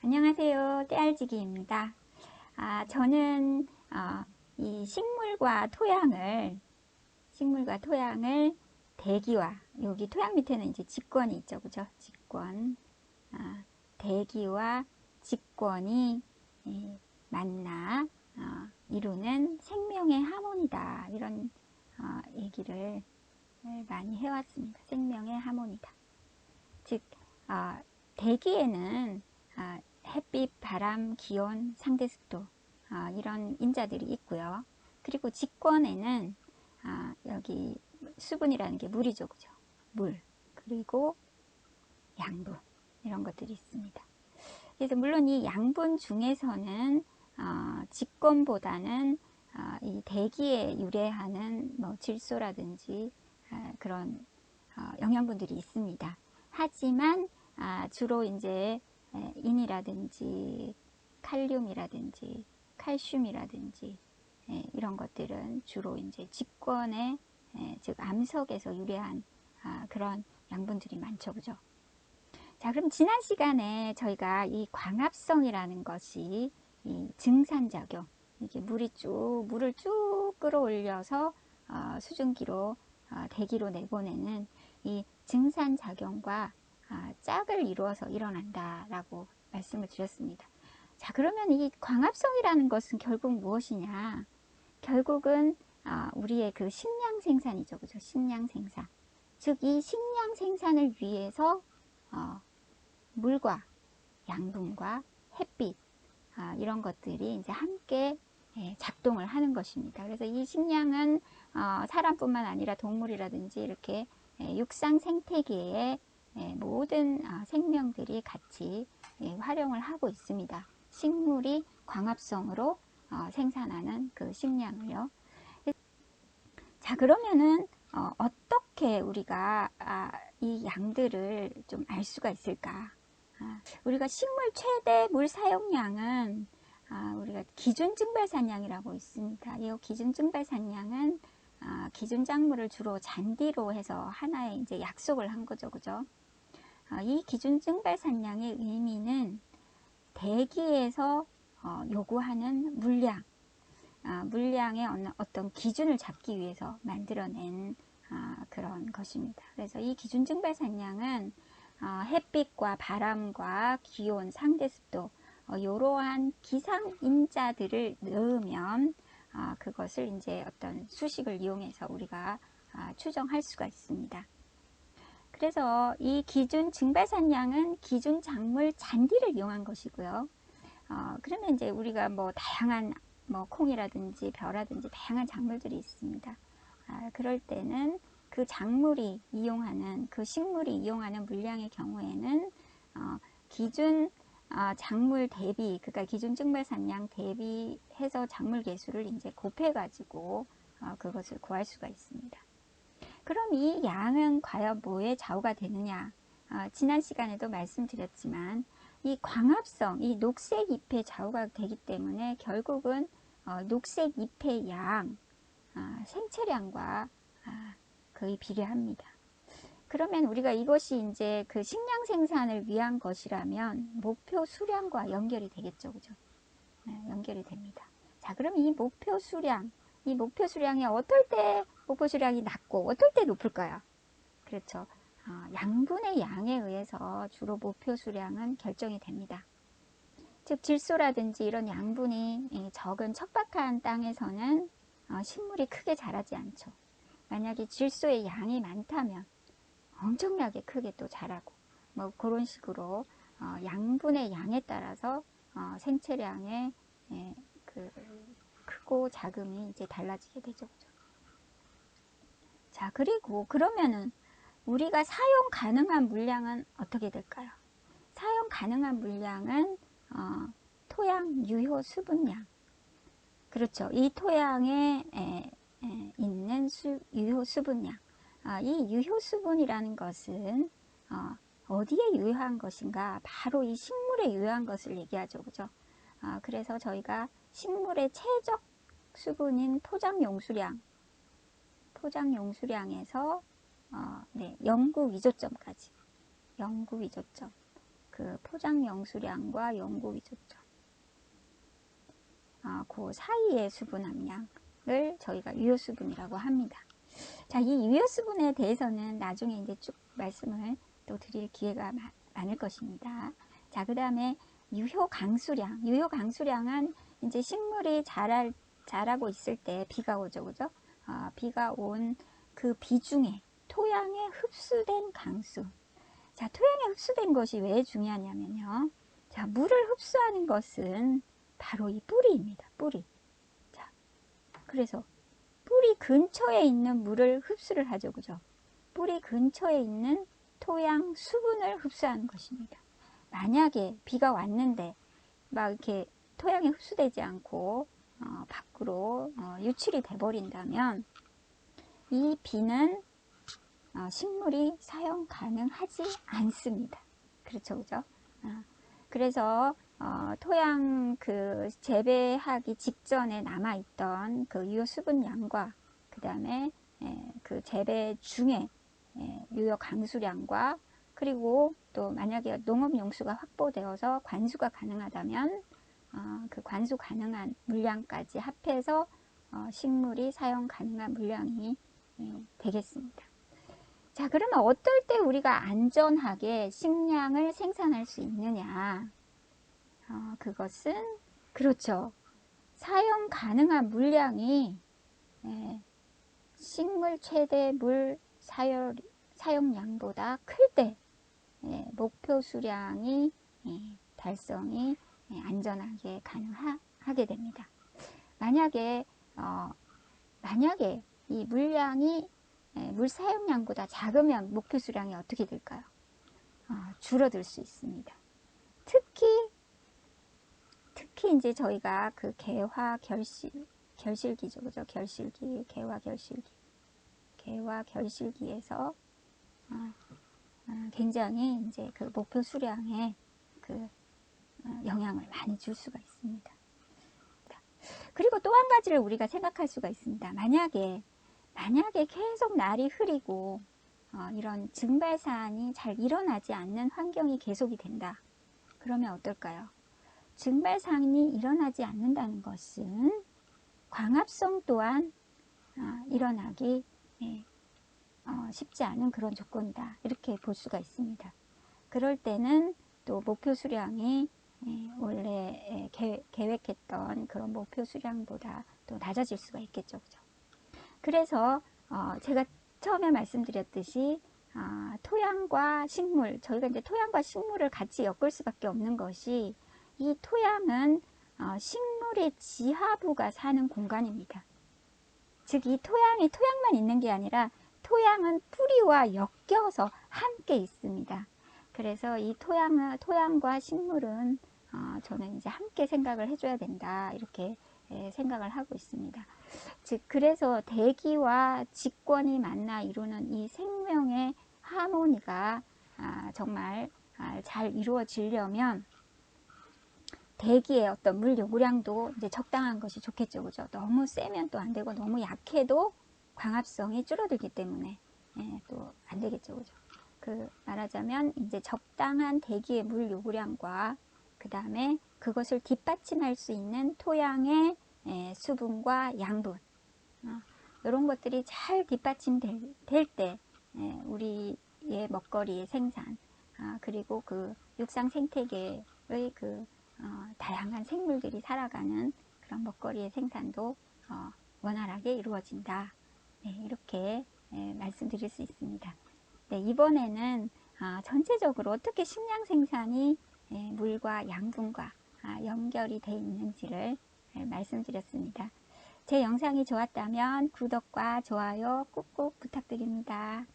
안녕하세요. 떼알지기입니다. 저는 이 식물과 토양을 대기와, 여기 토양 밑에는 이제 직권이 있죠, 그죠? 직권. 대기와 직권이 만나 이루는 생명의 하모니다. 이런 얘기를 많이 해왔습니다. 생명의 하모니다. 즉, 대기에는 햇빛, 바람, 기온, 상대습도 이런 인자들이 있고요. 그리고 직권에는 여기 수분이라는 게 물이죠, 그죠? 물, 그리고 양분 이런 것들이 있습니다. 그래서 물론 이 양분 중에서는 직권보다는 이 대기에 유래하는 뭐 질소라든지 그런 영양분들이 있습니다. 하지만 주로 이제 인이라든지 칼륨이라든지 칼슘이라든지 이런 것들은 주로 이제 직권의 즉 암석에서 유래한 그런 양분들이 많죠, 그죠? 자, 그럼 지난 시간에 저희가 이 광합성이라는 것이 이 증산작용, 이게 물을 쭉 끌어올려서 수증기로 대기로 내보내는 이 증산작용과 짝을 이루어서 일어난다라고 말씀을 드렸습니다. 자, 그러면 이 광합성이라는 것은 결국 무엇이냐? 결국은 우리의 그 식량 생산이죠, 그죠? 식량 생산. 즉, 이 식량 생산을 위해서 물과 양분과 햇빛 이런 것들이 이제 함께 작동을 하는 것입니다. 그래서 이 식량은 사람뿐만 아니라 동물이라든지 이렇게 육상 생태계의 모든 생명들이 같이 활용을 하고 있습니다. 식물이 광합성으로 생산하는 그 식량을요. 자, 그러면은 어떻게 우리가 이 양들을 좀 알 수가 있을까? 우리가 식물 최대 물 사용량은 우리가 기준 증발산량이라고 있습니다. 이 기준 증발산량은 기준 작물을 주로 잔디로 해서 하나의 이제 약속을 한 거죠, 그죠? 이 기준 증발산량의 의미는 대기에서 요구하는 물량의 어떤 기준을 잡기 위해서 만들어낸 그런 것입니다. 그래서 이 기준 증발산량은 햇빛과 바람과 기온, 상대습도 이러한 기상인자들을 넣으면 그것을 이제 어떤 수식을 이용해서 우리가 추정할 수가 있습니다. 그래서 이 기준 증발산량은 기준 작물 잔디를 이용한 것이고요. 그러면 이제 우리가 뭐 다양한 뭐 콩이라든지 벼라든지 다양한 작물들이 있습니다. 그럴 때는 그 작물이 이용하는 그 식물이 이용하는 물량의 경우에는 기준 작물 대비, 그러니까 기준 증발산량 대비해서 작물 개수를 이제 곱해 가지고 그것을 구할 수가 있습니다. 그럼 이 양은 과연 뭐에 좌우가 되느냐? 지난 시간에도 말씀드렸지만 이 광합성, 이 녹색 잎의 좌우가 되기 때문에 결국은 녹색 잎의 양, 생체량과 거의 비례합니다. 그러면 우리가 이것이 이제 그 식량 생산을 위한 것이라면 목표 수량과 연결이 되겠죠, 그죠? 연결이 됩니다. 자, 그럼 이 목표 수량이 어떨 때 목표 수량이 낮고 어떨 때 높을까요? 그렇죠. 양분의 양에 의해서 주로 목표 수량은 결정이 됩니다. 즉 질소라든지 이런 양분이 적은 척박한 땅에서는 식물이 크게 자라지 않죠. 만약에 질소의 양이 많다면 엄청나게 크게 또 자라고 뭐 그런 식으로 양분의 양에 따라서 생체량의 그 크고 작음이 이제 달라지게 되죠. 자, 그리고 그러면은 우리가 사용 가능한 물량은 어떻게 될까요? 사용 가능한 물량은 토양 유효 수분량. 그렇죠. 이 토양에 있는 유효 수분량. 이 유효 수분이라는 것은 어디에 유효한 것인가? 바로 이 식물에 유효한 것을 얘기하죠, 그죠? 그래서 저희가 식물의 최적 수분인 토장 용수량에서 영구 위조점까지, 영구 위조점. 그 포장 영수량과 연고 위조점, 그 사이의 수분 함량을 저희가 유효수분이라고 합니다. 자, 이 유효수분에 대해서는 나중에 이제 쭉 말씀을 또 드릴 기회가 많을 것입니다. 자, 그 다음에 유효강수량. 유효강수량은 이제 식물이 자라고 있을 때 비가 오죠, 그죠? 비가 온 그 비중에 토양에 흡수된 강수. 자, 토양에 흡수된 것이 왜 중요하냐면요. 자, 물을 흡수하는 것은 바로 이 뿌리입니다. 뿌리. 자, 그래서 뿌리 근처에 있는 물을 흡수를 하죠, 그죠? 뿌리 근처에 있는 토양 수분을 흡수하는 것입니다. 만약에 비가 왔는데 막 이렇게 토양에 흡수되지 않고 밖으로 유출이 돼 버린다면 이 비는 식물이 사용 가능하지 않습니다. 그렇죠, 그죠? 그래서 토양 그 재배하기 직전에 남아있던 그 유효 수분량과 그 다음에 그 재배 중에 유효 강수량과 그리고 또 만약에 농업용수가 확보되어서 관수가 가능하다면 그 관수 가능한 물량까지 합해서 식물이 사용 가능한 물량이 되겠습니다. 자, 그러면 어떨 때 우리가 안전하게 식량을 생산할 수 있느냐? 그것은 그렇죠. 사용 가능한 물량이 식물 최대 물 사용량보다 클 때 목표 수량이 달성이 안전하게 가능하게 됩니다. 만약에 이 물량이 물 사용량보다 작으면 목표 수량이 어떻게 될까요? 줄어들 수 있습니다. 특히 이제 저희가 그 결실기죠, 그죠? 개화 결실기에서 굉장히 이제 그 목표 수량에 그 영향을 많이 줄 수가 있습니다. 그리고 또 한 가지를 우리가 생각할 수가 있습니다. 만약에 계속 날이 흐리고 이런 증발산이 잘 일어나지 않는 환경이 계속이 된다. 그러면 어떨까요? 증발산이 일어나지 않는다는 것은 광합성 또한 일어나기 쉽지 않은 그런 조건이다. 이렇게 볼 수가 있습니다. 그럴 때는 또 목표 수량이 원래 계획했던 그런 목표 수량보다 또 낮아질 수가 있겠죠. 그죠? 그래서 제가 처음에 말씀드렸듯이 토양과 식물, 저희가 이제 토양과 식물을 같이 엮을 수밖에 없는 것이 이 토양은 식물의 지하부가 사는 공간입니다. 즉 이 토양만 있는 게 아니라 토양은 뿌리와 엮여서 함께 있습니다. 그래서 이 토양과 식물은 저는 이제 함께 생각을 해줘야 된다, 이렇게 생각을 하고 있습니다. 즉 그래서 대기와 직권이 만나 이루는 이 생명의 하모니가 정말 잘 이루어지려면 대기의 어떤 물 요구량도 이제 적당한 것이 좋겠죠, 그죠? 너무 세면 또 안 되고 너무 약해도 광합성이 줄어들기 때문에 또 안 되겠죠, 그죠? 그 말하자면 이제 적당한 대기의 물 요구량과 그 다음에 그것을 뒷받침할 수 있는 토양의 수분과 양분, 이런 것들이 잘 뒷받침될 때 우리의 먹거리의 생산, 그리고 그 육상 생태계의 그 다양한 생물들이 살아가는 그런 먹거리의 생산도 원활하게 이루어진다. 이렇게 말씀드릴 수 있습니다. 네, 이번에는 전체적으로 어떻게 식량 생산이 물과 양분과 연결이 되어 있는지를 말씀드렸습니다. 제 영상이 좋았다면 구독과 좋아요 꾹꾹 부탁드립니다.